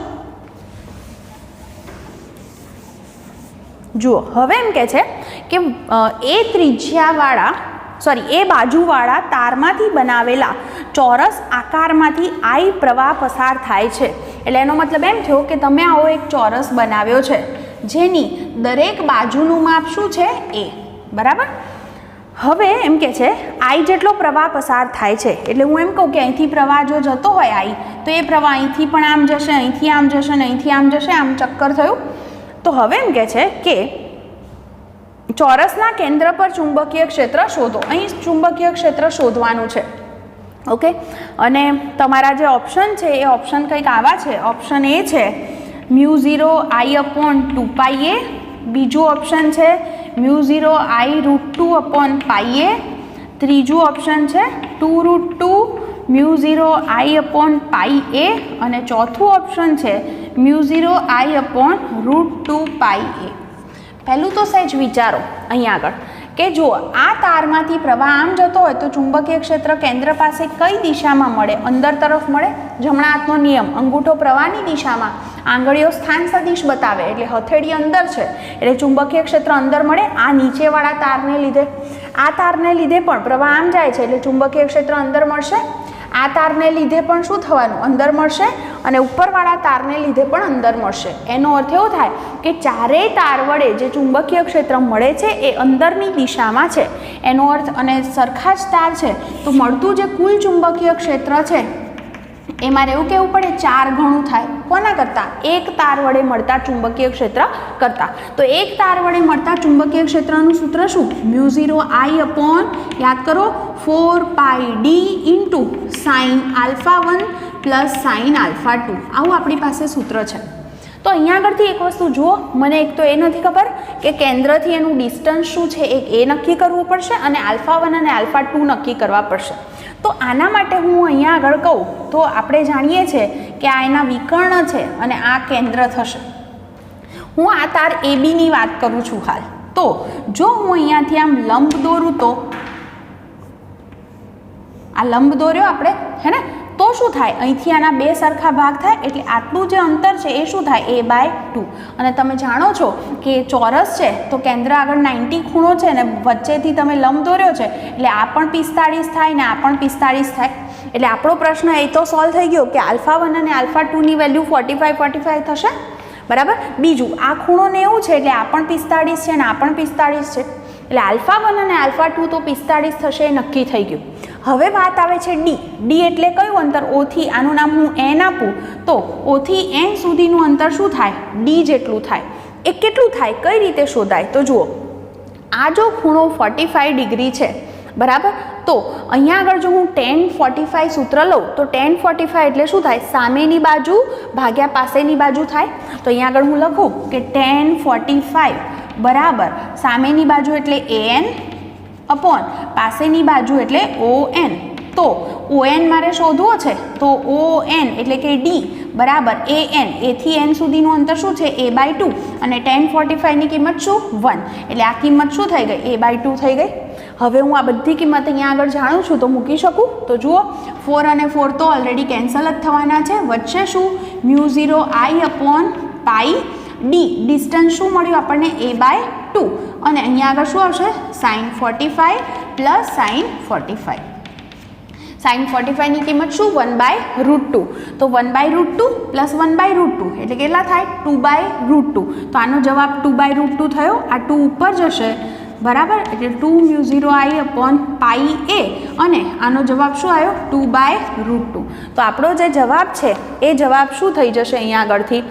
જુઓ, હવે એમ કે છે કે એ બાજુવાળા તારમાંથી બનાવેલા ચોરસ આકારમાંથી આઈ પ્રવાહ પસાર થાય છે. એટલે એનો મતલબ એમ થયો કે તમે આવો એક ચોરસ બનાવ્યો છે જેની દરેક બાજુનું માપ શું છે? એ. બરાબર. હવે એમ કે છે આઈ જેટલો પ્રવાહ પસાર થાય છે, એટલે હું એમ કહું કે અહીંથી પ્રવાહ જો જતો હોય આઈ, તો એ પ્રવાહ અહીંથી પણ આમ જશે, અહીંથી આમ જશે અને અહીંથી આમ જશે, આમ ચક્કર થયું. તો હવે એમ કે છે કે ચોરસના કેન્દ્ર પર ચુંબકીય ક્ષેત્ર શોધો. અહીં ચુંબકીય ક્ષેત્ર શોધવાનું છે. ઓકે, અને તમારા જે ઓપ્શન છે એ ઓપ્શન કંઈક આવા છે. ઓપ્શન એ છે μ0I/2πa, બીજું ઓપ્શન છે μ0I√2/πa, ત્રીજું ઓપ્શન છે 2√2 μ0I/πa અને ચોથું ઓપ્શન છે μ0I/√2πa. પહેલું તો સહેજ વિચારો અહીંયા આગળ કે જો આ તારમાંથી પ્રવાહ આમ જતો હોય તો ચુંબકીય ક્ષેત્ર કેન્દ્ર પાસે કઈ દિશામાં મળે? અંદર તરફ મળે. જમણા હાથનો નિયમ, અંગૂઠો પ્રવાહની દિશામાં, આંગળીઓ સ્થાન સદિશ બતાવે એટલે હથેળી અંદર છે એટલે ચુંબકીય ક્ષેત્ર અંદર મળે. આ નીચેવાળા તારને લીધે, આ તારને લીધે પણ પ્રવાહ આમ જાય છે એટલે ચુંબકીય ક્ષેત્ર અંદર મળશે. આ તારને લીધે પણ શું થવાનું? અંદર મળશે. અને ઉપરવાળા તારને લીધે પણ અંદર મળશે. એનો અર્થ એવો થાય કે ચારેય તાર વડે જે ચુંબકીય ક્ષેત્ર મળે છે એ અંદરની દિશામાં છે. એનો અર્થ, અને સરખા જ તાર છે તો મળતું જે કુલ ચુંબકીય ક્ષેત્ર છે એ મારે એવું કહેવું પડે 4 ગણું થાય. કોના કરતાં? એક તાર વડે મળતા ચુંબકીય ક્ષેત્ર કરતાં. તો એક તાર વડે મળતા ચુંબકીય ક્ષેત્રનું સૂત્ર શું? μ0I/ યાદ કરો 4πd × sin α1 + sin α2. આવું આપણી પાસે સૂત્ર છે. તો અહીંયા આગળથી એક વસ્તુ જુઓ, મને એક તો એ નથી ખબર કે કેન્દ્રથી એનું ડિસ્ટન્સ શું છે એ નક્કી કરવું પડશે અને α1 અને α2 નક્કી કરવા પડશે. તો આના માટે હું અહીંયા આગળ કહું તો આપણે જાણીએ છીએ કે આ એના વિકર્ણ છે અને આ કેન્દ્ર થશે. હું આ તાર ABની વાત કરું છું હાલ. તો જો હું અહીંયાથી આમ લંબ દોરું તો આ લંબ દોર્યો આપણે, હે ને, તો શું થાય, અહીંથી આના બે સરખા ભાગ થાય એટલે આટલું જે અંતર છે એ શું થાય, a/2. અને તમે જાણો છો કે ચોરસ છે તો કેન્દ્ર આગળ 90 ખૂણો છે ને વચ્ચેથી તમે લંબ દોર્યો છે એટલે આ પણ 45 થાય ને આ પણ 45 થાય. એટલે આપણો પ્રશ્ન એ તો સોલ્વ થઈ ગયો કે α1 અને α2 ની વેલ્યુ 45 થશે. બરાબર. બીજું આ ખૂણો 90 છે એટલે આ પણ 45 છે ને આ પણ 45 છે એટલે α1 અને α2 તો 45 થશે એ નક્કી થઈ ગયું. હવે વાત આવે છે ડી એટલે કયું અંતર, O થી, આનું નામ હું n આપું તો O થી n સુધીનું અંતર શું થાય, ડી જેટલું થાય. એ કેટલું થાય, કઈ રીતે શોધાય, તો જુઓ આ જો ખૂણો 45 ડિગ્રી છે બરાબર, તો અહીંયા આગળ જો હું tan 45 સૂત્ર લઉં તો tan 45 એટલે શું થાય, સામેની બાજુ ભાગ્યા પાસેની બાજુ થાય. તો અહીંયા આગળ હું લખું કે tan 45 બરાબર સામેની બાજુ એટલે an અપોન પાસેની બાજુ એટલે ON. તો ON મારે શોધવો છે તો ON એટલે કે D બરાબર AN, A થી N સુધીનું અંતર શું છે, a/2 અને tan 45 ની કિંમત શું, 1. એટલે આ કિંમત શું થઈ ગઈ, a/2 થઈ ગઈ. હવે હું આ બધી કિંમત અહીંયા આગળ જાણું છું તો મૂકી શકું. તો જુઓ 4 અને 4 તો ઓલરેડી કેન્સલ જ થવાના છે. વચ્ચે શું, μ0I/π d, ડિસ્ટન્સ શું મળ્યું આપણને, a/2 અને અહીંયા આગળ શું આવશે, sin 45 પ્લસ sin 45. sin 45 ની કિંમત શું, 1/√2. તો 1/√2 પ્લસ 1/√2 એટલે કેટલા થાય, 2/√2. તો આનો જવાબ 2/√2 થયો. આ 2 ઉપર જશે બરાબર એટલે 2μ0I/π a અને આનો જવાબ શું આવ્યો, 2/√2. તો આપણો જે જવાબ છે એ જવાબ શું થઈ જશે અહીંયા આગળથી,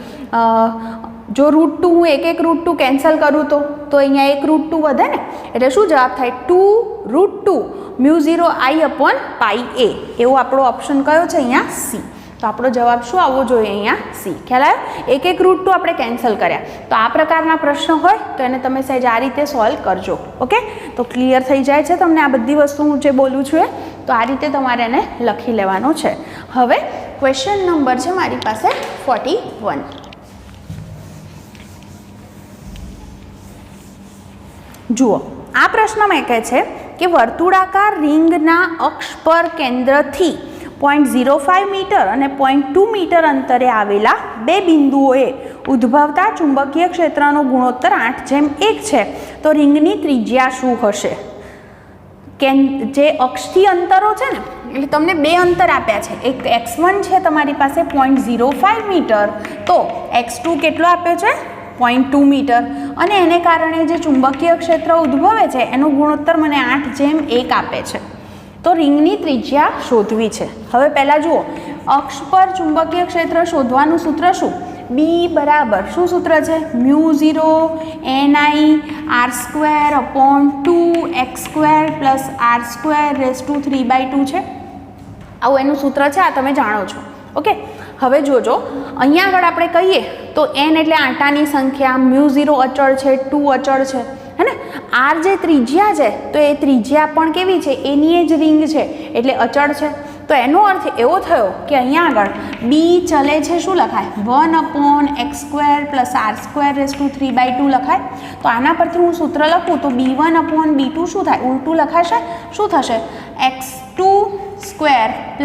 જો √2 હું એક √2 કેન્સલ કરું તો અહીંયા એક √2 વધે ને એટલે શું જવાબ થાય, 2√2 μ0I/π a. એવો આપણો ઓપ્શન કયો છે અહીંયા, સી. તો આપણો જવાબ શું આવવો જોઈએ અહીંયા, સી. ખ્યાલ આવ્યો, એક √2 આપણે કેન્સલ કર્યા. તો આ પ્રકારના પ્રશ્ન હોય તો એને તમે સહેજ આ રીતે સોલ્વ કરજો. ઓકે, તો ક્લિયર થઈ જાય છે તમને આ બધી વસ્તુ હું જે બોલું છું એ. તો આ રીતે તમારે એને લખી લેવાનો છે. હવે ક્વેશ્ચન નંબર છે મારી પાસે 41. જુઓ આ પ્રશ્નમાં કહે છે કે વર્તુળાકાર રિંગના અક્ષ પર કેન્દ્રથી 0.05 મીટર અને 0.2 મીટર અંતરે આવેલા બે બિંદુઓએ ઉદ્ભવતા ચુંબકીય ક્ષેત્રનો ગુણોત્તર 8:1 છે. તો રિંગની ત્રિજ્યા શું હશે, જે અક્ષથી અંતરો છે ને એટલે તમને બે અંતર આપ્યા છે, એક x1 છે તમારી પાસે 0.05 મીટર, તો x2 કેટલો આપ્યો છે, 0.2 મીટર, અને એને કારણે જે ચુંબકીય ક્ષેત્ર ઉદ્ભવે છે એનો ગુણોત્તર મને 8:1 આપે છે. તો રિંગની ત્રિજ્યા શોધવી છે. હવે પહેલાં જુઓ, અક્ષ પર ચુંબકીય ક્ષેત્ર શોધવાનું સૂત્ર શું, B બરાબર શું સૂત્ર છે, μ0NIr²/2x² + r² 3/2 છે. આવું એનું સૂત્ર છે, આ તમે જાણો છો. ઓકે, હવે જોજો અહીંયા આગળ આપણે કહીએ તો n એટલે આંટાની સંખ્યા, μ0 અચળ છે, 2 અચળ છે, હે ને. r જે ત્રિજ્યા છે તો એ ત્રિજ્યા પણ કેવી છે, એની એ જ રિંગ છે એટલે અચળ છે. તો એનો અર્થ એવો થયો કે અહીંયા આગળ b ચલે છે શું લખાય, 1/x² + r²/3/2 લખાય. તો આના પરથી હું સૂત્ર લખું તો b1/b2 શું થાય, ઉલટું લખાશે, શું થશે, x2² +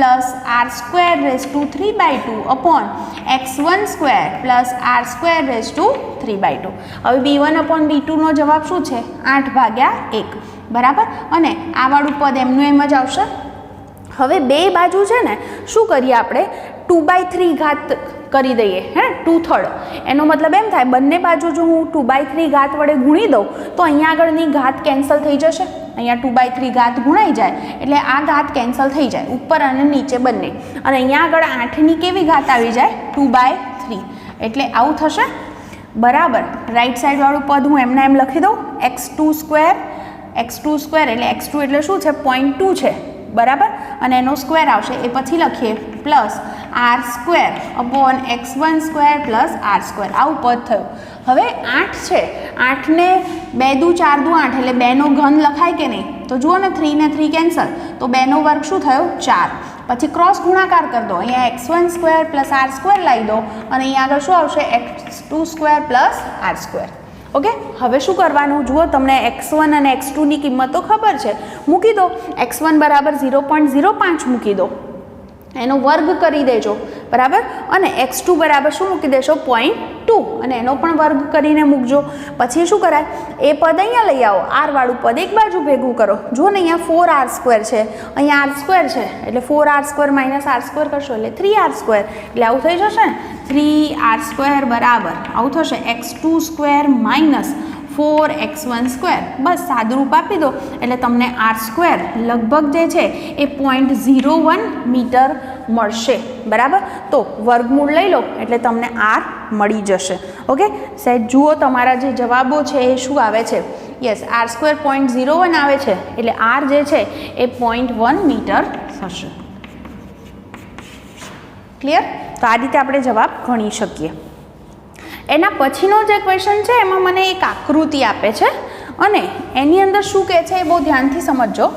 r²/3/2 upon x1² + r²/3/2. હવે b1/b2 નો જવાબ શું છે, 8/1 બરાબર. અને આ વાળું પદ એમનું એમ જ આવશે. હવે બે બાજુ છે ને શું કરીએ આપણે, 2/3 ઘાત કરી દઈએ, હે 2/3. એનો મતલબ એમ થાય બંને બાજુ જો હું 2/3 ઘાત વડે ગુણી દઉં તો અહીંયા આગળની ઘાત કેન્સલ થઈ જશે. અહીંયા 2/3 ઘાત ગુણાઈ જાય એટલે આ ઘાત કેન્સલ થઈ જાય, ઉપર અને નીચે બંને. અને અહીંયા આગળ 8ની કેવી ઘાત આવી જાય, 2/3. એટલે આવું થશે બરાબર. રાઈટ સાઈડ વાળું પદ હું એમના એમ લખી દઉં, x2² એટલે x2 એટલે શું છે, 0.2 છે બરાબર, અને એનો સ્ક્વેર આવશે એ પછી લખીએ પ્લસ r²/x1² + r². આવું પદ થયું. હવે 8 છે, 8ને 2 દુ 4 દુ 8 એટલે 2નો ઘન લખાય કે નહીં, તો જુઓ ને 3 ને 3 કેન્સલ, તો 2નો વર્ગ શું થયો, 4. પછી ક્રોસ ગુણાકાર કરી દો, અહીંયા x1² + r² લાવી દો અને અહીંયા આગળ શું આવશે, x2² + r². ઓકે, હવે શું કરવાનું, જુઓ તમને x1 અને x2 ની કિંમતો ખબર છે, મૂકી દો. x1 બરાબર 0.05 મૂકી દો એનો વર્ગ કરી દેજો, બરાબર, અને x2 બરાબર શું મૂકી દેશો 0.2 અને એનો પણ વર્ગ કરીને મૂકજો. પછી શું કરાય, એ પદ અહીંયા લઈ આવો, r વાળું પદ એક બાજુ ભેગું કરો. જો ને અહીંયા 4r² છે, અહીંયા r² છે, એટલે 4r² - r² કરશો એટલે 3r², એટલે આવું થઈ જશે ને 3r² બરાબર આવું થશે x2² - 4x1². બસ સાદુરૂપ આપી દો એટલે તમને r² લગભગ જે છે એ 0.01 મીટર મળશે, બરાબર. તો વર્ગમૂળ લઈ લો એટલે તમને r મળી જશે. ઓકે, સાહેબ જુઓ તમારા જે જવાબો છે એ શું આવે છે. યસ, r² 0.01 આવે છે એટલે r જે છે એ 0.1 મીટર થશે. ક્લિયર? તો આ રીતે આપણે જવાબ ગણી શકીએ. એના પછીનો જે ક્વેશ્ચન છે એમાં મને એક આકૃતિ આપે છે અને એની અંદર શું કહે છે એ બહુ ધ્યાનથી સમજજો.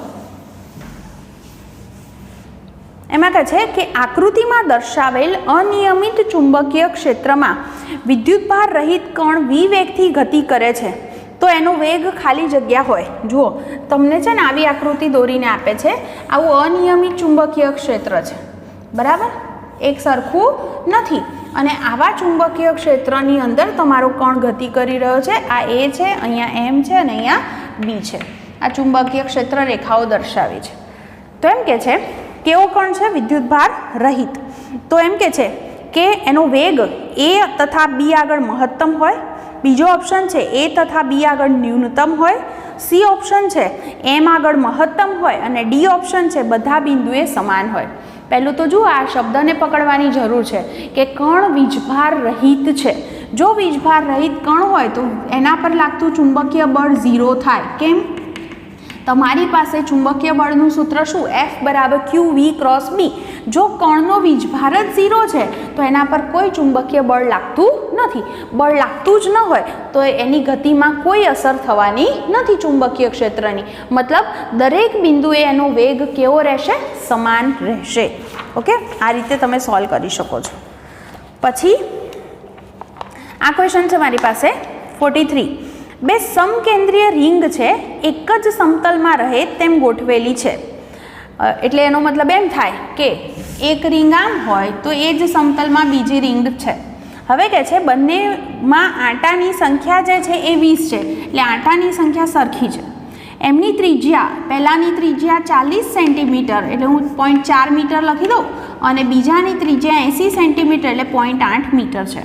એમાં કહે છે કે આકૃતિમાં દર્શાવેલ અનિયમિત ચુંબકીય ક્ષેત્રમાં વિદ્યુતભાર રહિત કણ v વેગથી ગતિ કરે છે તો એનો વેગ ખાલી જગ્યા હોય. જુઓ, તમને છે ને આવી આકૃતિ દોરીને આપે છે, આવું અનિયમિત ચુંબકીય ક્ષેત્ર છે, બરાબર, એક સરખું નથી. અને આવા ચુંબકીય ક્ષેત્રની અંદર તમારો કણ ગતિ કરી રહ્યો છે. આ A છે, અહીંયા M છે અને અહીંયા B છે. આ ચુંબકીય ક્ષેત્ર રેખાઓ દર્શાવે છે. તો એમ કે છે કેવો કણ છે, વિદ્યુતભાર રહિત. તો એમ કે છે કે એનો વેગ A તથા B આગળ મહત્તમ હોય, બીજો ઓપ્શન છે A તથા B આગળ ન્યૂનતમ હોય, C ઓપ્શન છે M આગળ મહત્તમ હોય અને D ઓપ્શન છે બધા બિંદુએ સમાન હોય. પહેલું તો જુઓ, આ શબ્દને પકડવાની જરૂર છે કે કણ વીજભાર રહિત છે. જો વીજભાર રહિત કણ હોય તો એના પર લાગતું ચુંબકીય બળ 0 થાય. કેમ? તમારી પાસે ચુંબકીય બળનું સૂત્ર શું, F બરાબર QV × B. જો કણનો વીજભાર જ 0 છે તો એના પર કોઈ ચુંબકીય બળ લાગતું નથી. બળ લાગતું જ ન હોય તો એની ગતિમાં કોઈ અસર થવાની નથી ચુંબકીય ક્ષેત્રની. મતલબ દરેક બિંદુએ એનો વેગ કેવો રહેશે, સમાન રહેશે. ઓકે, આ રીતે તમે સોલ્વ કરી શકો છો. પછી આ ક્વેશ્ચન છે મારી પાસે 43. બે સમકેન્દ્રીય રિંગ છે, એક જ સમતલમાં રહે તેમ ગોઠવેલી છે. એટલે એનો મતલબ એમ થાય કે એક રિંગ આમ હોય તો એ જ સમતલમાં બીજી રિંગ છે. હવે કે છે બંનેમાં આંટાની સંખ્યા જે છે એ 20 છે, એટલે આંટાની સંખ્યા સરખી છે. એમની ત્રિજ્યા, પહેલાની ત્રિજ્યા 40 સેન્ટીમીટર એટલે હું 0.4 મીટર લખી દઉં અને બીજાની ત્રિજ્યા 80 સેન્ટીમીટર એટલે 0.8 મીટર છે.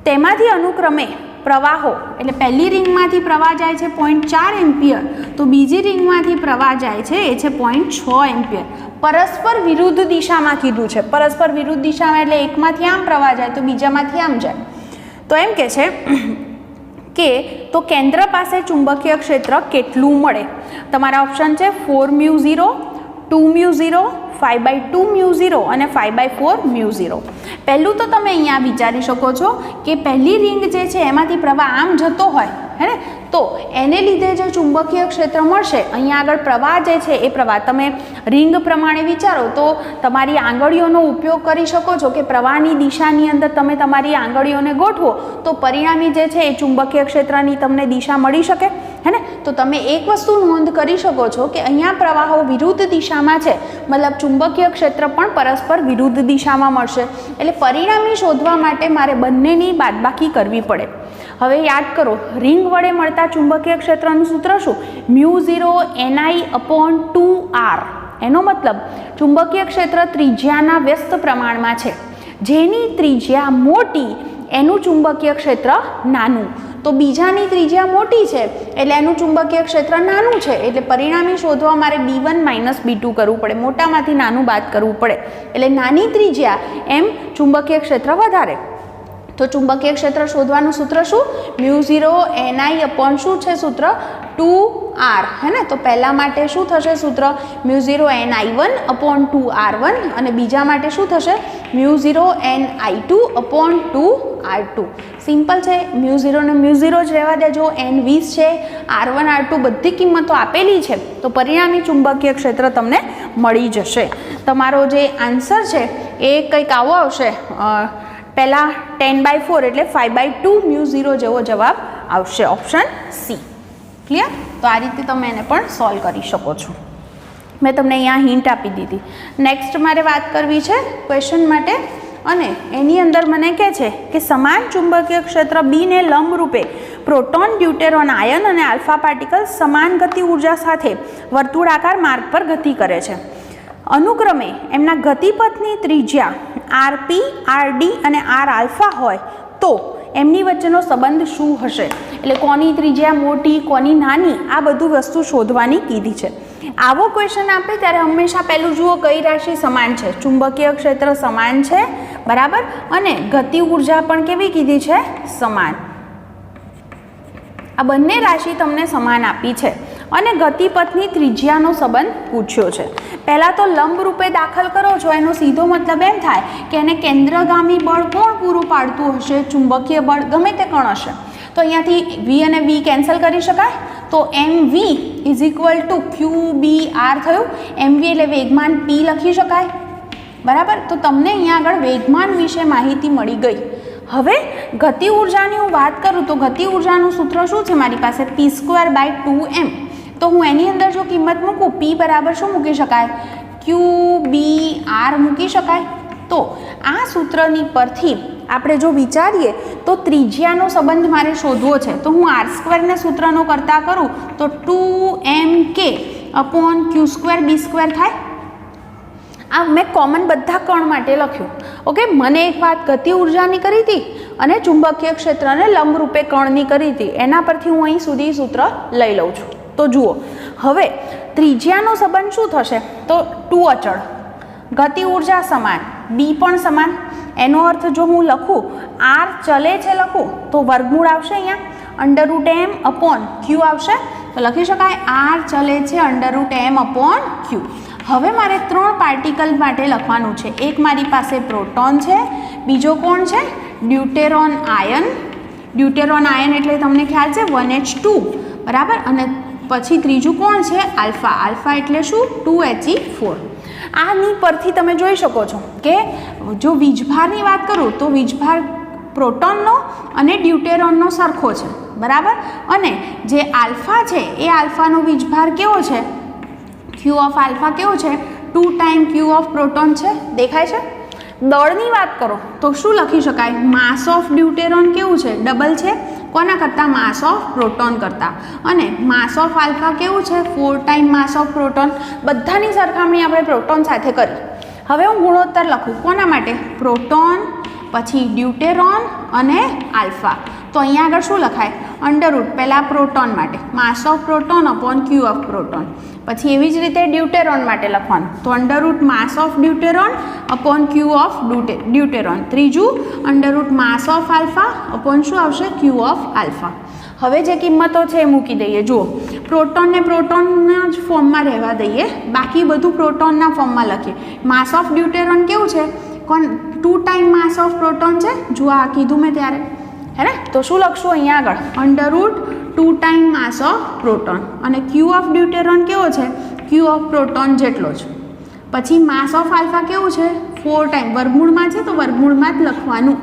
તેમાંથી અનુક્રમે પ્રવાહો, એટલે પહેલી રિંગમાંથી પ્રવાહ જાય છે 0.4 એમ્પિયર તો બીજી રિંગમાંથી પ્રવાહ જાય છે એ છે 0.6 એમ્પિયર. પરસ્પર વિરુદ્ધ દિશામાં કીધું છે. પરસ્પર વિરુદ્ધ દિશામાં એટલે એકમાંથી આમ પ્રવાહ જાય તો બીજામાંથી આમ જાય. તો એમ કે છે કે તો કેન્દ્ર પાસે ચુંબકીય ક્ષેત્ર કેટલું મળે. તમારા ઓપ્શન છે 4μ0, 2μ0, 5/2μ0 અને 5/4μ0. પહેલું તો તમે અહીંયા વિચારી શકો છો કે પહેલી રિંગ જે છે એમાંથી પ્રવાહ આમ જતો હોય, હે ને, તો એને લીધે જે ચુંબકીય ક્ષેત્ર મળશે, અહીંયા આગળ પ્રવાહ જે છે એ પ્રવાહ તમે રિંગ પ્રમાણે વિચારો તો તમારી આંગળીઓનો ઉપયોગ કરી શકો છો કે પ્રવાહની દિશાની અંદર તમે તમારી આંગળીઓને ગોઠવો તો પરિણામી જે છે એ ચુંબકીય ક્ષેત્રની તમને દિશા મળી શકે, હે ને. તો તમે એક વસ્તુ નોંધ કરી શકો છો કે અહીંયા પ્રવાહો વિરુદ્ધ દિશામાં છે, મતલબ ચુંબકીય ક્ષેત્ર પણ પરસ્પર વિરુદ્ધ દિશામાં મળશે. એટલે પરિણામી શોધવા માટે મારે બંનેની બાદબાકી કરવી પડે. હવે યાદ કરો, રિંગ વડે મળતા ચુંબકીય ક્ષેત્રનું સૂત્ર શું, μ0ni/2r. એનો મતલબ ચુંબકીય ક્ષેત્ર ત્રિજ્યાના વ્યસ્ત પ્રમાણમાં છે. જેની ત્રિજ્યા મોટી એનું ચુંબકીય ક્ષેત્ર નાનું. તો બીજાની ત્રિજ્યા મોટી છે એટલે એનું ચુંબકીય ક્ષેત્ર નાનું છે, એટલે પરિણામી શોધવા મારે B1 - B2 કરવું પડે, મોટામાંથી નાનું બાદ કરવું પડે. એટલે નાની ત્રિજ્યા એમ ચુંબકીય ક્ષેત્ર વધારે. તો ચુંબકીય ક્ષેત્ર શોધવાનું સૂત્ર શું, μ0ni/ શું છે સૂત્ર 2r, હે ને. તો પહેલા માટે શું થશે સૂત્ર, μ0ni1/2r1 અને બીજા માટે શું થશે, μ0ni2/2r2. સિમ્પલ છે, μ0 ને μ0 જ રહેવા દેજો. n 20 છે, r1 r2 બધી કિંમતો આપેલી છે તો પરિણામી ચુંબકીય ક્ષેત્ર તમને મળી જશે. તમારો જે આન્સર છે એ કંઈક આવો આવશે, પહેલાં 10/4 એટલે 5/2μ0 જેવો જવાબ આવશે, ઓપ્શન સી. ક્લિયર? તો આ રીતે તમે એને પણ સોલ્વ કરી શકો છો. મેં તમને અહીંયા હિન્ટ આપી દીધી. નેક્સ્ટ મારે વાત કરવી છે ક્વેશ્ચન માટે, અને એની અંદર મને કહે છે કે સમાન ચુંબકીય ક્ષેત્ર બીને લંબરૂપે પ્રોટોન, ડ્યુટેરોન, આયન અને આલ્ફા પાર્ટિકલ સમાન ગતિ ઉર્જા સાથે વર્તુળાકાર માર્ગ પર ગતિ કરે છે. અનુક્રમે એમના ગતિપથની ત્રિજ્યા આરપી, આરડી અને આર આલ્ફા હોય તો એમની વચ્ચેનો સંબંધ શું હશે? એટલે કોની ત્રિજ્યા મોટી, કોની નાની, આ બધું વસ્તુ શોધવાની કીધી છે. આવો ક્વેશ્ચન આપે ત્યારે હંમેશા પહેલું જુઓ કઈ રાશિ સમાન છે. ચુંબકીય ક્ષેત્ર સમાન છે, બરાબર, અને ગતિ ઉર્જા પણ કેવી કીધી છે? સમાન. આ બંને રાશિ તમને સમાન આપી છે અને ગતિપથની ત્રિજ્યાનો સંબંધ પૂછ્યો છે. પહેલાં તો લંબ રૂપે દાખલ કરો છો, એનો સીધો મતલબ એમ થાય કે એને કેન્દ્રગામી બળ કોણ પૂરું પાડતું હશે? ચુંબકીય બળ ગમે તે કણ હશે. તો અહીંયાથી વી અને વી કેન્સલ કરી શકાય. તો M V is equal to Q B R થયું. એમ વી એટલે વેગમાન પી લખી શકાય, બરાબર. તો તમને અહીંયા આગળ વેગમાન વિશે માહિતી મળી ગઈ. હવે ગતિ ઉર્જાની હું વાત કરું તો ગતિ ઉર્જાનું સૂત્ર શું છે મારી પાસે? p²/2m. તો હું એની અંદર જો કિંમત મૂકું, p બરાબર શું મૂકી શકાય? ક્યુ બી આર મૂકી શકાય. તો આ સૂત્રની પરથી આપણે જો વિચારીએ તો ત્રિજ્યાનો સંબંધ મારે શોધવો છે. તો હું r² સૂત્રનો કરતા કરું તો 2mk/q²b² થાય. આ મેં કોમન બધા કણ માટે લખ્યું. ઓકે, મને એક વાત ગતિ ઉર્જાની કરી હતી અને ચુંબકીય ક્ષેત્રને લંબરૂપે કણની કરી હતી. એના પરથી હું અહીં સુધી સૂત્ર લઈ લઉં છું. તો જુઓ, હવે ત્રિજ્યાનો સંબંધ શું થશે? તો 2 અચળ, ગતિ ઉર્જા સમાન, બી પણ સમાન. એનો અર્થ જો હું લખું આર ચલે છે લખું તો વર્ગમૂળ આવશે અહીંયા √m/q આવશે. તો લખી શકાય આર ચલે છે √m/q. હવે મારે 3 પાર્ટિકલ માટે લખવાનું છે. એક મારી પાસે પ્રોટોન છે, બીજો કોણ છે? ડ્યુટેરોન આયન. ડ્યુટેરોન આયન એટલે તમને ખ્યાલ છે 1H2, બરાબર. અને પછી ત્રીજું કોણ છે? આલ્ફા. આલ્ફા એટલે શું? 2He4. આની પરથી તમે જોઈ શકો છો કે જો વીજભારની વાત કરું તો વીજભાર પ્રોટોનનો અને ડ્યુટેરોનનો સરખો છે, બરાબર. અને જે આલ્ફા છે એ આલ્ફાનો વીજભાર કેવો છે? ક્યુ ઓફ આલ્ફા કેવો છે? 2 ટાઈમ ક્યુ ઓફ પ્રોટોન છે. દેખાય છે? દળની વાત કરો તો શું લખી શકાય? માસ ઓફ ડ્યુટેરોન કેવું છે? ડબલ છે. કોના કરતાં? માસ ઓફ પ્રોટોન કરતાં. અને માસ ઓફ આલ્ફા કેવું છે? 4 ટાઈમ માસ ઓફ પ્રોટોન. બધાની સરખામણી આપણે પ્રોટોન સાથે કરી. હવે હું ગુણોત્તર લખું કોના માટે? પ્રોટોન, પછી ડ્યુટેરોન અને આલ્ફા. તો અહીંયા આગળ શું લખાય? √ પહેલાં પ્રોટોન માટે માસ of proton /Q of proton. પછી એવી જ રીતે ડ્યુટેરોન માટે લખવાનું તો √ માસ ઓફ ડ્યુટેરોન /ક્યુ ઓફ ડ્યુટેરોન. ત્રીજું √ માસ ઓફ આલ્ફા શું આવશે? ક્યુ ઓફ આલ્ફા. હવે જે કિંમતો છે એ મૂકી દઈએ. જુઓ, પ્રોટોનને પ્રોટોનના જ ફોર્મમાં રહેવા દઈએ, બાકી બધું પ્રોટોનના ફોર્મમાં લખીએ. માસ ઓફ ડ્યુટેરોન કેવું છે? 2 ટાઈમ માસ ઓફ પ્રોટોન છે. જુઓ, આ કીધું મેં ત્યારે, હે ને? તો શું લખશું અહીંયા આગળ? √ 2 ટાઈમ માસ ઓફ પ્રોટોન. અને ક્યુ ઓફ ડ્યુટેરોન કેવો છે? ક્યુ ઓફ પ્રોટોન જેટલો જ. પછી માસ ઓફ આલ્ફા કેવું છે? 4 ટાઈમ. વર્ગમૂળમાં છે તો વર્ગમૂળમાં જ લખવાનું.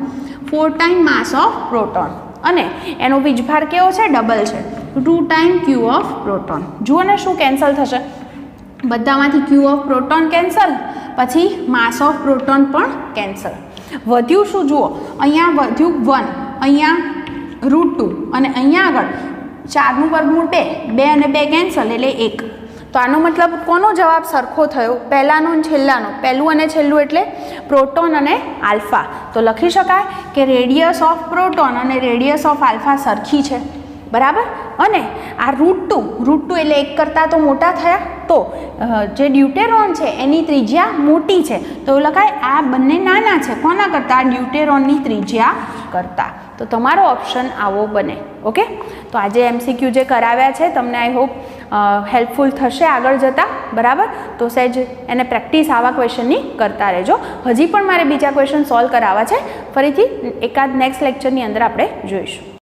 4 ટાઈમ માસ ઓફ પ્રોટોન. અને એનો વીજભાર કેવો છે? ડબલ છે. 2 ટાઈમ ક્યુ ઓફ પ્રોટોન. જુઓ ને શું કેન્સલ થશે? બધામાંથી ક્યુ ઓફ પ્રોટોન કેન્સલ, પછી માસ ઓફ પ્રોટોન પણ કેન્સલ. વધ્યું શું? જુઓ, અહીંયા વધ્યું 1, અહીંયા √2 અને અહીંયા આગળ 4નું વર્ગમૂળ 2, 2 અને 2 કેન્સલ એટલે 1. તો આનો મતલબ કોનો જવાબ સરખો થયો? પહેલાંનો અને છેલ્લાનો. પહેલું અને છેલ્લું એટલે પ્રોટોન અને આલ્ફા. તો લખી શકાય કે રેડિયસ ઓફ પ્રોટોન અને રેડિયસ ઓફ આલ્ફા સરખી છે, બરાબર. અને આ √2 એટલે 1 કરતાં તો મોટા થયા. તો જે ડ્યુટેરોન છે એની ત્રિજ્યા મોટી છે, તો એવું લખાય આ બંને નાના છે. કોના કરતાં? ડ્યુટેરોનની ત્રિજ્યા કરતાં. તો તમારો ઓપ્શન આવો બને. ઓકે, તો આજે MCQ જે કરાવ્યા છે તમને આઈ હોપ હેલ્પફુલ થશે આગળ જતાં, બરાબર. તો સહેજ એને પ્રેક્ટિસ આવા ક્વેશ્ચનની કરતા રહેજો. હજી પણ મારે બીજા ક્વેશ્ચન સોલ્વ કરાવવા છે, ફરીથી એકાદ નેક્સ્ટ લેક્ચરની અંદર આપણે જોઈશું.